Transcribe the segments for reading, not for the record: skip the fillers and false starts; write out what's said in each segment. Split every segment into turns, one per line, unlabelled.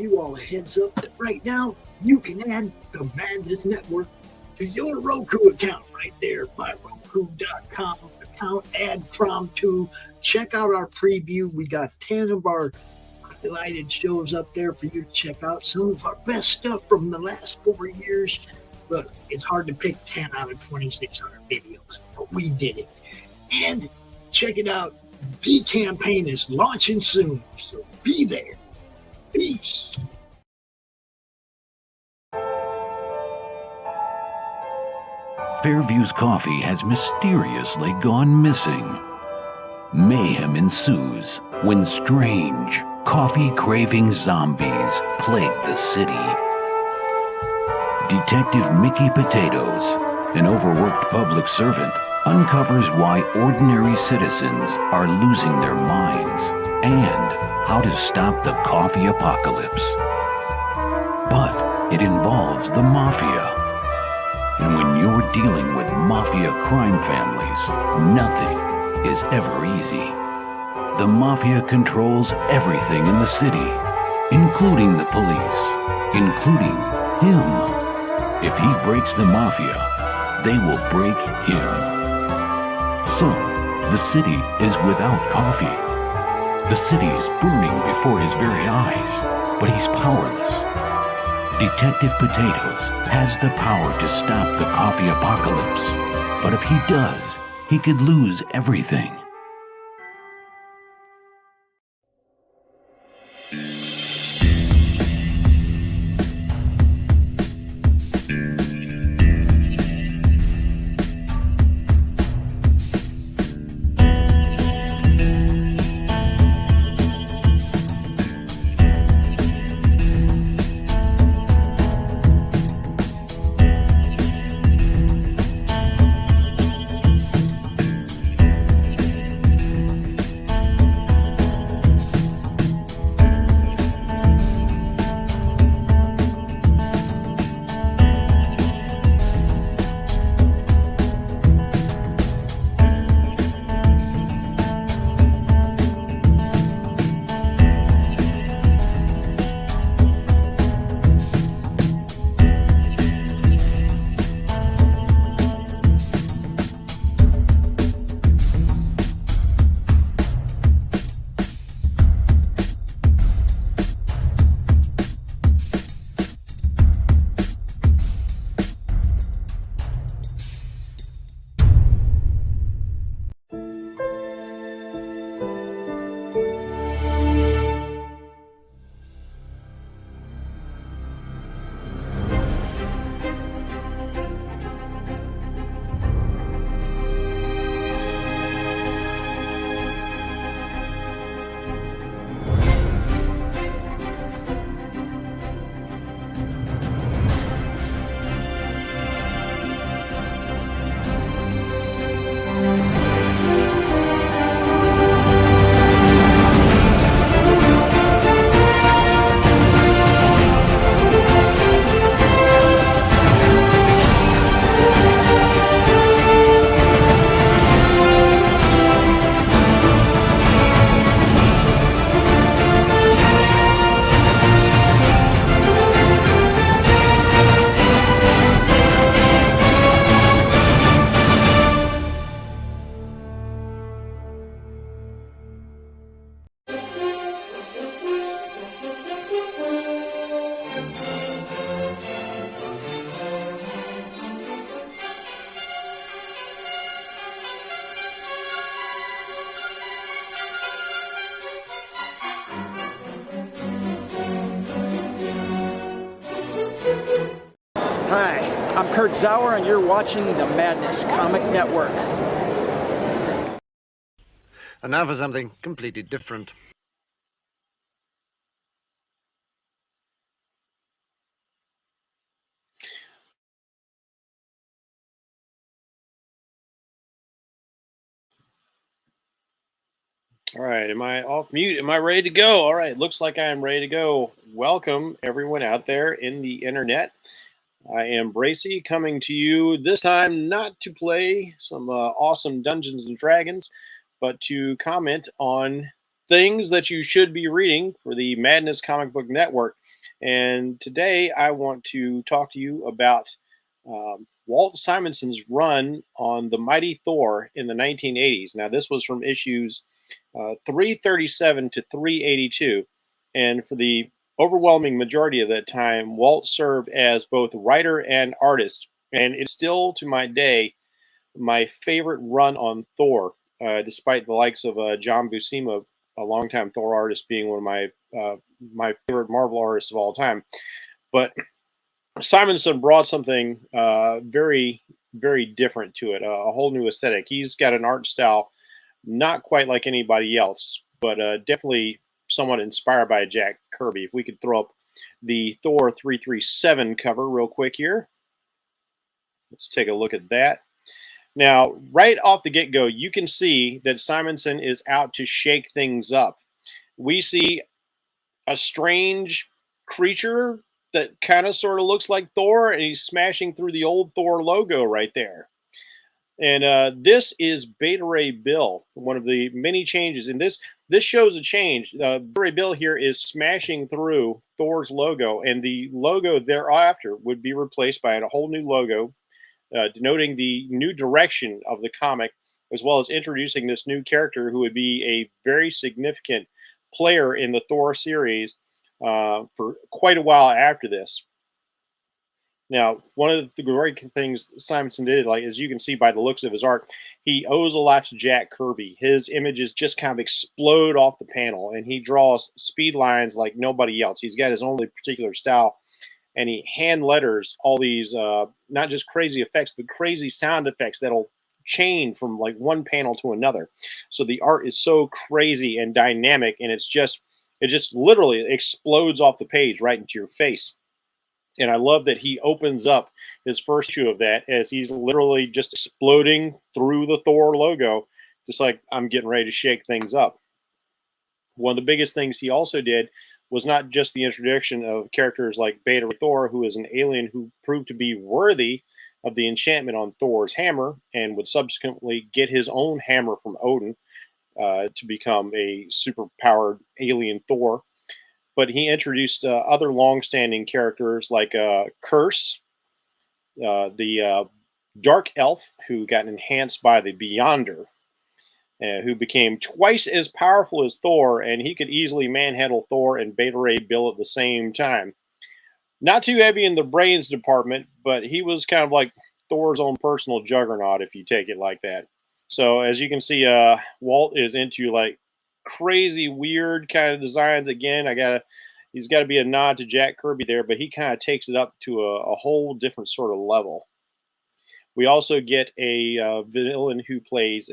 you all a heads up that right now you can add the Madness Network to your Roku account right there, myroku.com account, add Prom 2. Check out our preview. We got 10 of our highlighted shows up there for you to check out. Some of our best stuff from the last 4 years. Look, it's hard to pick 10 out of 2,600 videos, but we did it. And check it out. The campaign is launching soon, so be there. Peace.
Fairview's coffee has mysteriously gone missing. Mayhem ensues when strange, coffee-craving zombies plague the city. Detective Mickey Potatoes, an overworked public servant, uncovers why ordinary citizens are losing their minds and how to stop the coffee apocalypse. But it involves the mafia. And when you're dealing with mafia crime families, nothing is ever easy. The mafia controls everything in the city, including the police, including him. If he breaks the mafia, they will break him. So, the city is without coffee. The city is burning before his very eyes, but he's powerless. Detective Potatoes has the power to stop the coffee apocalypse, but if he does, he could lose everything.
Hi, I'm Kurt Zauer, and you're watching the Madness Comic Network.
And now for something completely different.
All right, am I off mute? Am I ready to go? All right, looks like I am ready to go. Welcome, everyone out there in the internet. I am Bracey, coming to you this time not to play some awesome Dungeons & Dragons, but to comment on things that you should be reading for the Madness Comic Book Network. And today I want to talk to you about Walt Simonson's run on the Mighty Thor in the 1980s. Now, this was from issues 337 to 382. And for the overwhelming majority of that time, Walt served as both writer and artist. And it's still, to my day, my favorite run on Thor, despite the likes of John Buscema, a longtime Thor artist, being one of my favorite Marvel artists of all time. But Simonson brought something very, very different to it, a whole new aesthetic. He's got an art style not quite like anybody else, but definitely somewhat inspired by Jack Kirby. If we could throw up the Thor 337 cover real quick here. Let's take a look at that. Now, right off the get-go, you can see that Simonson is out to shake things up. We see a strange creature that kind of sort of looks like Thor, and he's smashing through the old Thor logo right there. And this is Beta Ray Bill, one of the many changes. And this shows a change. Beta Ray Bill here is smashing through Thor's logo, and the logo thereafter would be replaced by a whole new logo, denoting the new direction of the comic, as well as introducing this new character who would be a very significant player in the Thor series for quite a while after this. Now, one of the great things Simonson did, like as you can see by the looks of his art, he owes a lot to Jack Kirby. His images just kind of explode off the panel, and he draws speed lines like nobody else. He's got his own particular style, and he hand letters all these not just crazy effects, but crazy sound effects that'll chain from like one panel to another. So the art is so crazy and dynamic, and it just literally explodes off the page right into your face. And I love that he opens up his first issue of that as he's literally just exploding through the Thor logo, just like I'm getting ready to shake things up. One of the biggest things he also did was not just the introduction of characters like Beta Ray Thor, who is an alien who proved to be worthy of the enchantment on Thor's hammer and would subsequently get his own hammer from Odin to become a super-powered alien Thor. But he introduced other long-standing characters like Curse, the Dark Elf, who got enhanced by the Beyonder, who became twice as powerful as Thor, and he could easily manhandle Thor and Beta Ray Bill at the same time. Not too heavy in the brains department, but he was kind of like Thor's own personal juggernaut, if you take it like that. So as you can see, Walt is into like crazy, weird kind of designs. Again, he's got to be a nod to Jack Kirby there, but he kind of takes it up to a whole different sort of level. We also get a villain who plays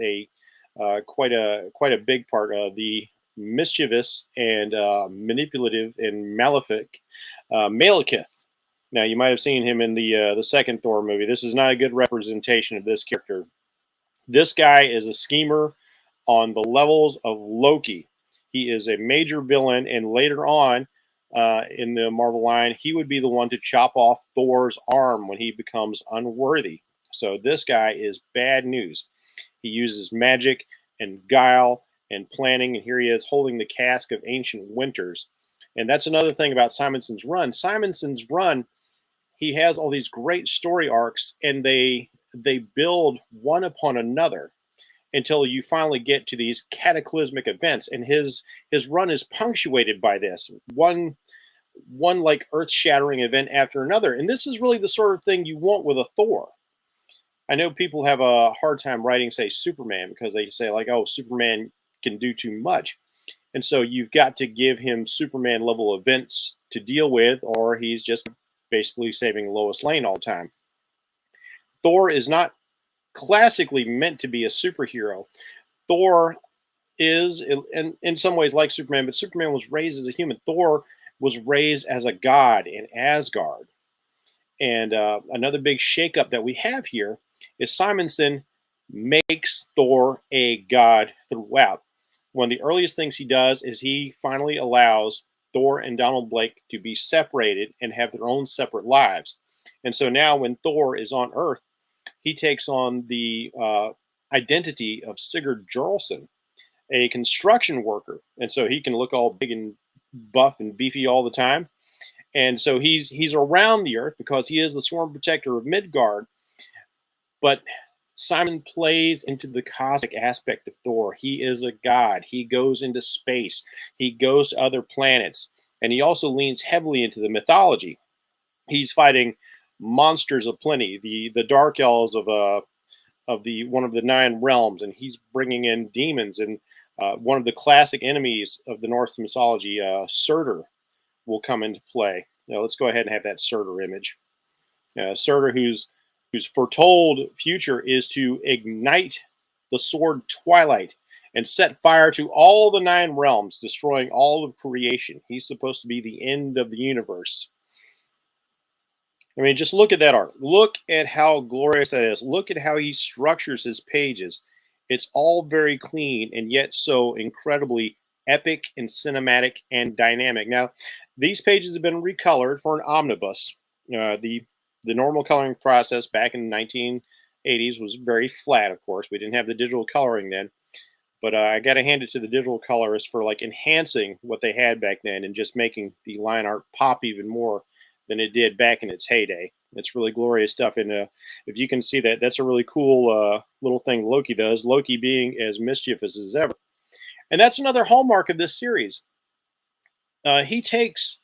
quite a big part of the mischievous and manipulative and malefic Malekith. Now, you might have seen him in the second Thor movie. This is not a good representation of this character. This guy is a schemer on the levels of Loki. He is a major villain, and later on in the Marvel line, he would be the one to chop off Thor's arm when he becomes unworthy. So this guy is bad news. He uses magic and guile and planning, and here he is holding the cask of ancient winters. And that's another thing about Simonson's run. Simonson's run, he has all these great story arcs, and they build one upon another until you finally get to these cataclysmic events. And his run is punctuated by this one like earth-shattering event after another. And this is really the sort of thing you want with a Thor. I know people have a hard time writing, say, Superman, because they say like, oh, Superman can do too much. And so you've got to give him Superman level events to deal with, or he's just basically saving Lois Lane all the time. Thor is not classically meant to be a superhero. Thor is in some ways like Superman, but Superman was raised as a human. Thor was raised as a god in Asgard. And another big shakeup that we have here is Simonson makes Thor a god throughout. One of the earliest things he does is he finally allows Thor and Donald Blake to be separated and have their own separate lives. And so now when Thor is on Earth, he takes on the identity of Sigurd Jarlson. a construction worker, and so he can look all big and buff and beefy all the time. And so he's around the Earth because he is the sworn protector of Midgard. But Simon plays into the cosmic aspect of Thor. He is a god. He goes into space. He goes to other planets. And he also leans heavily into the mythology. He's fighting monsters of plenty, the dark elves of the one of the 9 realms, and he's bringing in demons. And one of the classic enemies of the Norse mythology, Surtur, will come into play. Now let's go ahead and have that Surtur image. Surtur, whose foretold future is to ignite the sword Twilight and set fire to all the 9 realms, destroying all of creation. He's supposed to be the end of the universe. I mean, just look at that art. Look at how glorious that is. Look at how he structures his pages. It's all very clean and yet so incredibly epic and cinematic and dynamic. Now, these pages have been recolored for an omnibus. The normal coloring process back in the 1980s was very flat, of course. We didn't have the digital coloring then. But I got to hand it to the digital colorists for like enhancing what they had back then and just making the line art pop even more than it did back in its heyday. It's really glorious stuff. And if you can see that, that's a really cool little thing Loki does, Loki being as mischievous as ever. And that's another hallmark of this series. He takes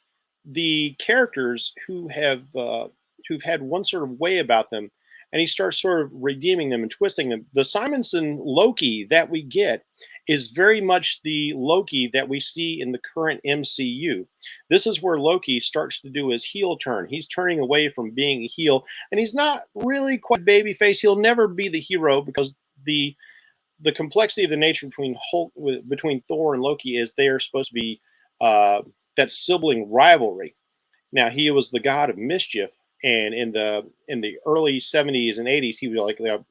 the characters who've had one sort of way about them, and he starts sort of redeeming them and twisting them. The Simonson Loki that we get is very much the Loki that we see in the current MCU. This is where Loki starts to do his heel turn. He's turning away from being a heel, and he's not really quite babyface. He'll never be the hero because the complexity of the nature between Thor and Loki is they are supposed to be that sibling rivalry. Now, he was the god of mischief, and in the early 70s and 80s, he was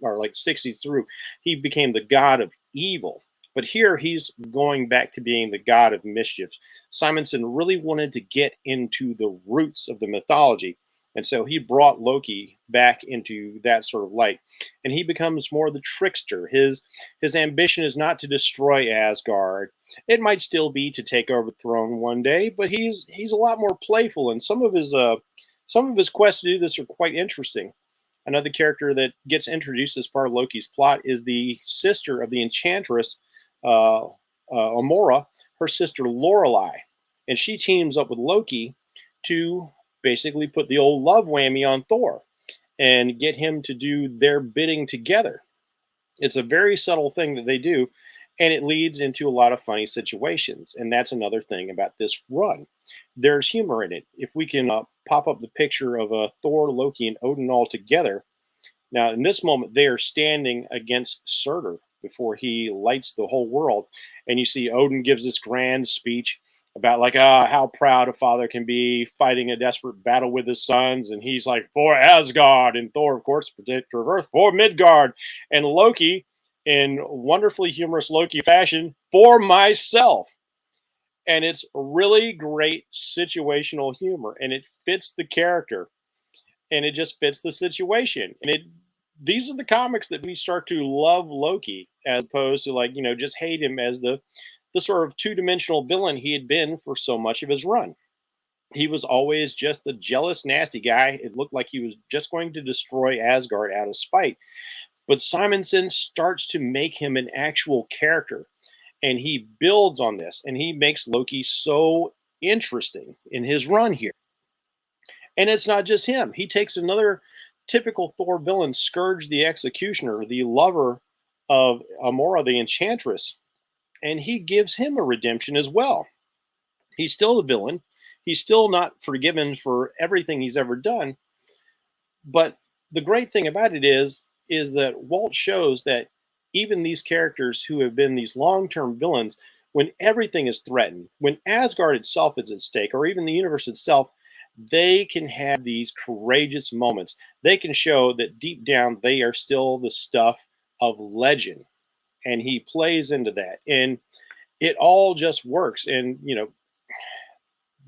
like 60s through, he became the god of evil. But here he's going back to being the god of mischief. Simonson really wanted to get into the roots of the mythology, and so he brought Loki back into that sort of light, and he becomes more the trickster. His ambition is not to destroy Asgard. It might still be to take over the throne one day, but he's a lot more playful, and some of his quests to do this are quite interesting. Another character that gets introduced as part of Loki's plot is the sister of the enchantress Amora, her sister Lorelei, and she teams up with Loki to basically put the old love whammy on Thor and get him to do their bidding together. It's a very subtle thing that they do, and it leads into a lot of funny situations. And that's another thing about this run. There's humor in it. If we can pop up the picture of Thor, Loki, and Odin all together. Now, in this moment, they are standing against Surtur before he lights the whole world. And you see Odin gives this grand speech about like how proud a father can be fighting a desperate battle with his sons. And he's like, for Asgard. And Thor, of course, protector of Earth, for Midgard. And Loki, in wonderfully humorous Loki fashion, for myself. And it's really great situational humor. And it fits the character. And it just fits the situation. And these are the comics that we start to love Loki, as opposed to just hate him as the sort of two-dimensional villain he had been for so much of his run. He was always just the jealous, nasty guy. It looked like he was just going to destroy Asgard out of spite. But Simonson starts to make him an actual character, and he builds on this, and he makes Loki so interesting in his run here. And it's not just him. He takes another typical Thor villain, Scourge the Executioner, the lover of Amora the Enchantress, and he gives him a redemption as well. He's still a villain. He's still not forgiven for everything he's ever done. But the great thing about it is that Walt shows that even these characters who have been these long-term villains, when everything is threatened, when Asgard itself is at stake, or even the universe itself, they can have these courageous moments. They can show that deep down they are still the stuff of legend. And he plays into that. And it all just works. And,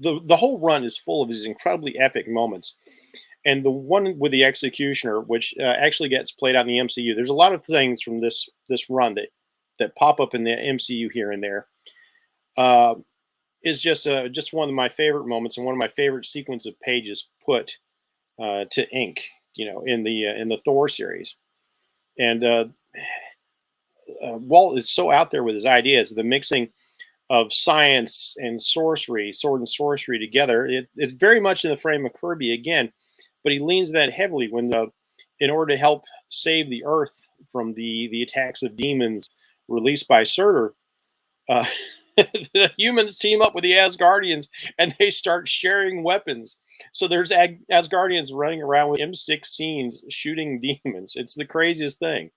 the whole run is full of these incredibly epic moments. And the one with the Executioner, which actually gets played out in the MCU, there's a lot of things from this run that that pop up in the MCU here and there, is just one of my favorite moments and one of my favorite sequence of pages put to ink, in the Thor series. And Walt is so out there with his ideas, the mixing of science and sorcery, sword and sorcery together. It's very much in the frame of Kirby again, but he leans that heavily when in order to help save the Earth from the attacks of demons released by Surtur, the humans team up with the Asgardians and they start sharing weapons. So there's Asgardians running around with M16s shooting demons. It's the craziest thing.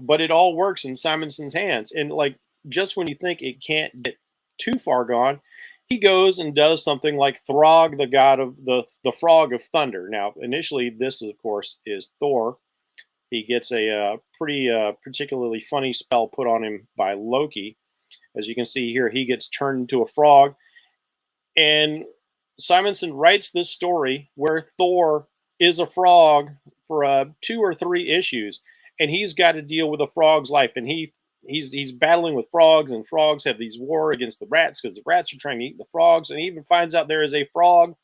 But it all works in Simonson's hands. And like, just when you think it can't get too far gone, he goes and does something like Throg, the god of the frog of thunder. Now, initially, this, of course, is Thor. He gets a pretty particularly funny spell put on him by Loki. As you can see here, he gets turned into a frog. And Simonson writes this story where Thor is a frog for 2 or 3 issues. And he's got to deal with a frog's life. And he's battling with frogs, and frogs have these war against the rats because the rats are trying to eat the frogs. And he even finds out there is a frog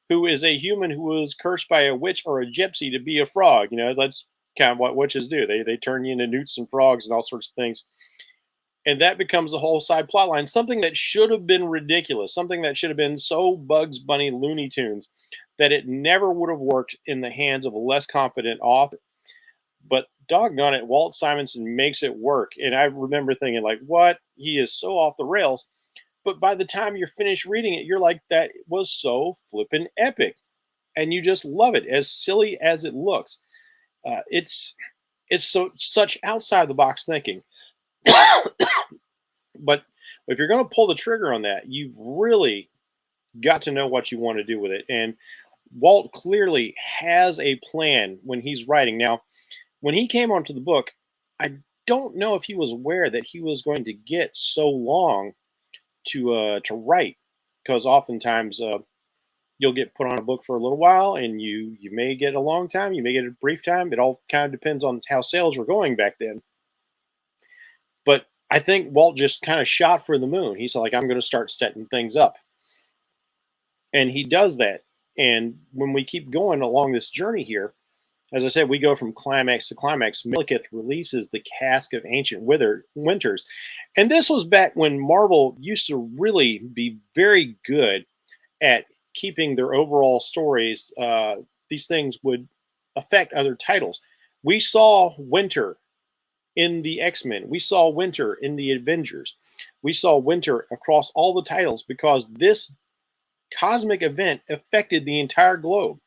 who is a human who was cursed by a witch or a gypsy to be a frog. That's kind of what witches do. They turn you into newts and frogs and all sorts of things. And that becomes the whole side plot line, something that should have been ridiculous, something that should have been so Bugs Bunny Looney Tunes that it never would have worked in the hands of a less competent author. But doggone it, Walt Simonson makes it work. And I remember thinking, like, what? He is so off the rails. But by the time you're finished reading it, you're like, that was so flippin' epic. And you just love it, as silly as it looks. It's such outside the box thinking. But if you're going to pull the trigger on that, you've really got to know what you want to do with it. And Walt clearly has a plan when he's writing. Now, when he came onto the book, I don't know if he was aware that he was going to get so long to write, because oftentimes you'll get put on a book for a little while, and you may get a long time, you may get a brief time. It all kind of depends on how sales were going back then. But I think Walt just kind of shot for the moon. He's like, I'm going to start setting things up. And he does that. And when we keep going along this journey here, as I said, we go from climax to climax. Malekith releases the Cask of Ancient Winters. And this was back when Marvel used to really be very good at keeping their overall stories. These things would affect other titles. We saw winter in the X-Men. We saw winter in the Avengers. We saw winter across all the titles because this cosmic event affected the entire globe.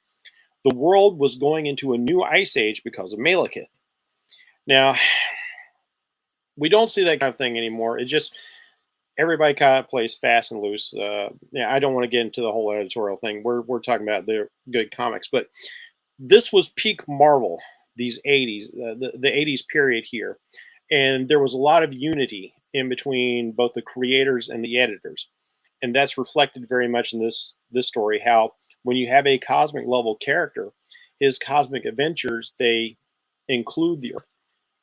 The world was going into a new ice age because of Malekith. Now, we don't see that kind of thing anymore. It just, everybody kind of plays fast and loose. I don't want to get into the whole editorial thing. We're talking about the good comics, but this was peak Marvel, these 80s, the 80s period here. And there was a lot of unity in between both the creators and the editors. And that's reflected very much in this story, how when you have a cosmic level character, his cosmic adventures, they include the Earth,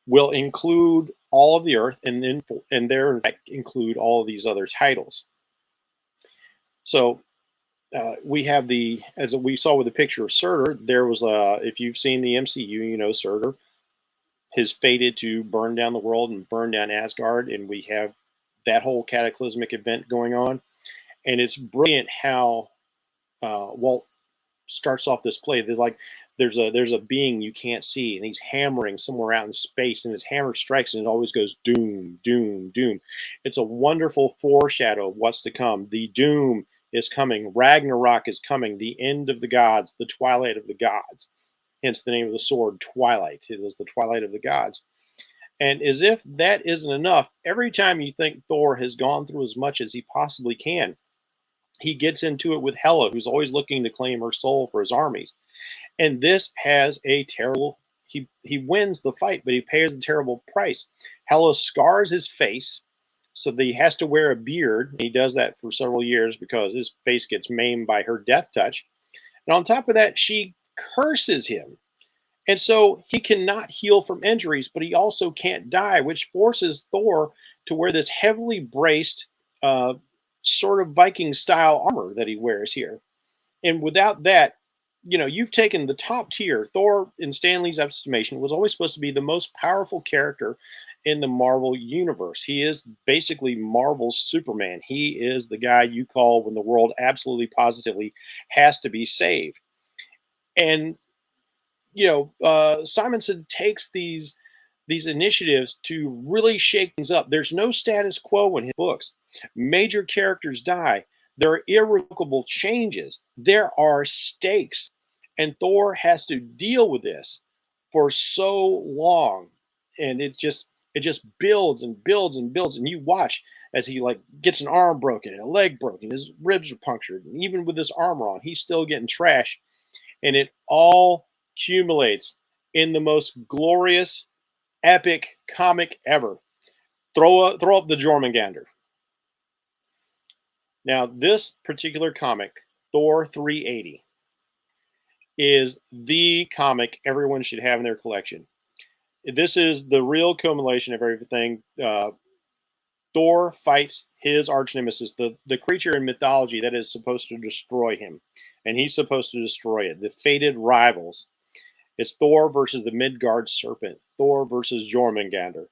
will include all of the Earth, and then in fact include all of these other titles. So we have as we saw with the picture of Surtur, there was if you've seen the MCU, you know Surtur is fated to burn down the world and burn down Asgard, and we have that whole cataclysmic event going on. And it's brilliant how Walt starts off this play. There's a being you can't see, and he's hammering somewhere out in space, and his hammer strikes, and it always goes doom, doom, doom. It's a wonderful foreshadow of what's to come. The doom is coming. Ragnarok is coming. The end of the gods, the twilight of the gods. Hence the name of the sword, Twilight. It is the twilight of the gods. And as if that isn't enough, every time you think Thor has gone through as much as he possibly can, he gets into it with Hela, who's always looking to claim her soul for his armies. And this has a terrible, he wins the fight, but he pays a terrible price. Hela scars his face so that he has to wear a beard. He does that for several years because his face gets maimed by her death touch. And on top of that, she curses him. And so he cannot heal from injuries, but he also can't die, which forces Thor to wear this heavily braced sort of Viking style armor that he wears here. And without that, you've taken the top tier. Thor, in Stan Lee's estimation, was always supposed to be the most powerful character in the Marvel universe. He is basically Marvel's Superman. He is the guy you call when the world absolutely positively has to be saved. And Simonson takes these initiatives to really shake things up. There's no status quo in his books. Major characters die. There are irrevocable changes. There are stakes. And Thor has to deal with this for so long. And it just builds and builds and builds. And you watch as he gets an arm broken and a leg broken. His ribs are punctured. And even with this armor on, he's still getting trash. And it all accumulates in the most glorious, epic comic ever. Throw up the Jormungandr. Now, this particular comic, Thor 380, is the comic everyone should have in their collection. This is the real culmination of everything. Thor fights his arch nemesis, the creature in mythology that is supposed to destroy him. And he's supposed to destroy it. The fated rivals. It's Thor versus the Midgard serpent. Thor versus Jormungandr.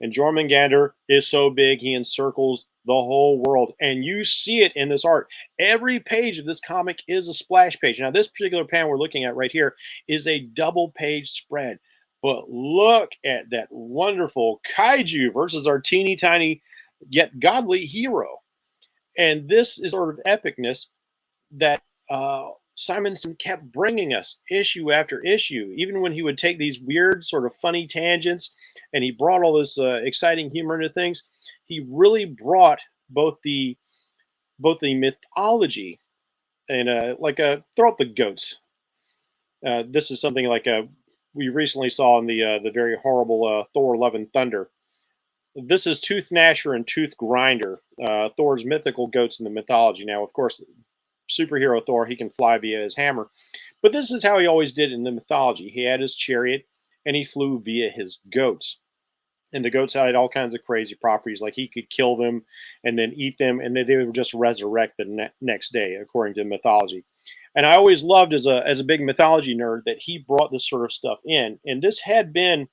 And Jormungandr is so big, he encircles the whole world. And you see it in this art. Every page of this comic is a splash page. Now, this particular panel we're looking at right here is a double page spread. But look at that wonderful kaiju versus our teeny tiny yet godly hero. And this is sort of epicness that Simonson kept bringing us issue after issue, even when he would take these weird sort of funny tangents and he brought all this exciting humor into things. He really brought both the mythology and throw up the goats. This is something we recently saw in the very horrible Thor Love and Thunder. This is Tooth Gnasher and Tooth Grinder, Thor's mythical goats in the mythology. Now, of course, superhero Thor, he can fly via his hammer. But this is how he always did in the mythology. He had his chariot, and he flew via his goats. And the goats had all kinds of crazy properties, like he could kill them and then eat them, and then they would just resurrect the next day, according to mythology. And I always loved, as a big mythology nerd, that he brought this sort of stuff in. And this had been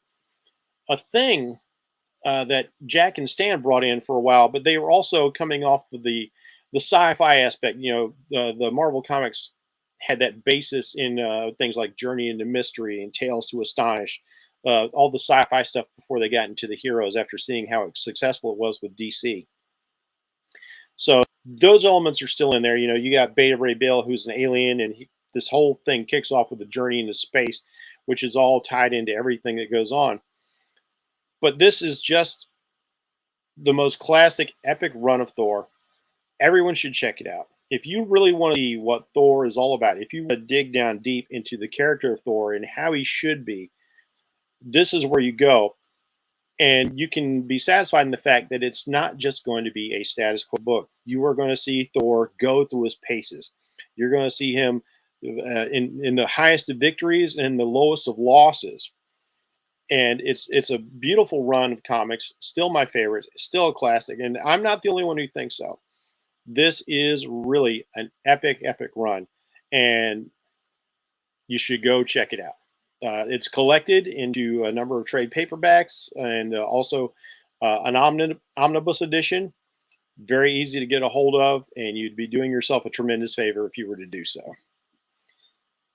a thing that Jack and Stan brought in for a while, but they were also coming off of the sci-fi aspect. The Marvel Comics had that basis in things like Journey into Mystery and Tales to Astonish, all the sci-fi stuff before they got into the heroes after seeing how successful it was with DC. So those elements are still in there. You got Beta Ray Bill, who's an alien, and this whole thing kicks off with the journey into space, which is all tied into everything that goes on. But this is just the most classic epic run of Thor. Everyone should check it out. If you really want to see what Thor is all about, if you want to dig down deep into the character of Thor and how he should be, this is where you go. And you can be satisfied in the fact that it's not just going to be a status quo book. You are going to see Thor go through his paces. You're going to see him in the highest of victories and the lowest of losses. And it's a beautiful run of comics. Still my favorite. Still a classic. And I'm not the only one who thinks so. This is really an epic, epic run. And you should go check it out. It's collected into a number of trade paperbacks and also an omnibus edition. Very easy to get a hold of, and you'd be doing yourself a tremendous favor if you were to do so.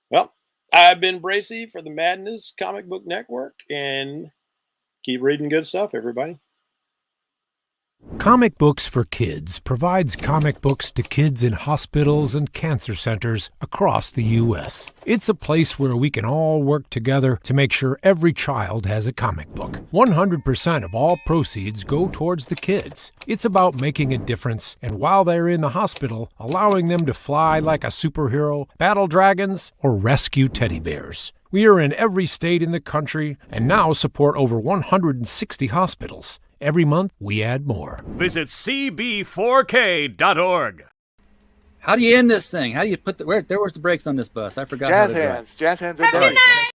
Well, I've been Bracey for the Madness Comic Book Network, and keep reading good stuff, everybody.
Comic Books for Kids provides comic books to kids in hospitals and cancer centers across the U.S. It's a place where we can all work together to make sure every child has a comic book. 100% of all proceeds go towards the kids. It's about making a difference, and while they're in the hospital, allowing them to fly like a superhero, battle dragons, or rescue teddy bears. We are in every state in the country and now support over 160 hospitals. Every month, we add more.
Visit cb4k.org.
How do you end this thing? How do you put the... Where's the brakes on this bus? I forgot.
Jazz hands. Jazz hands are
Have a good night.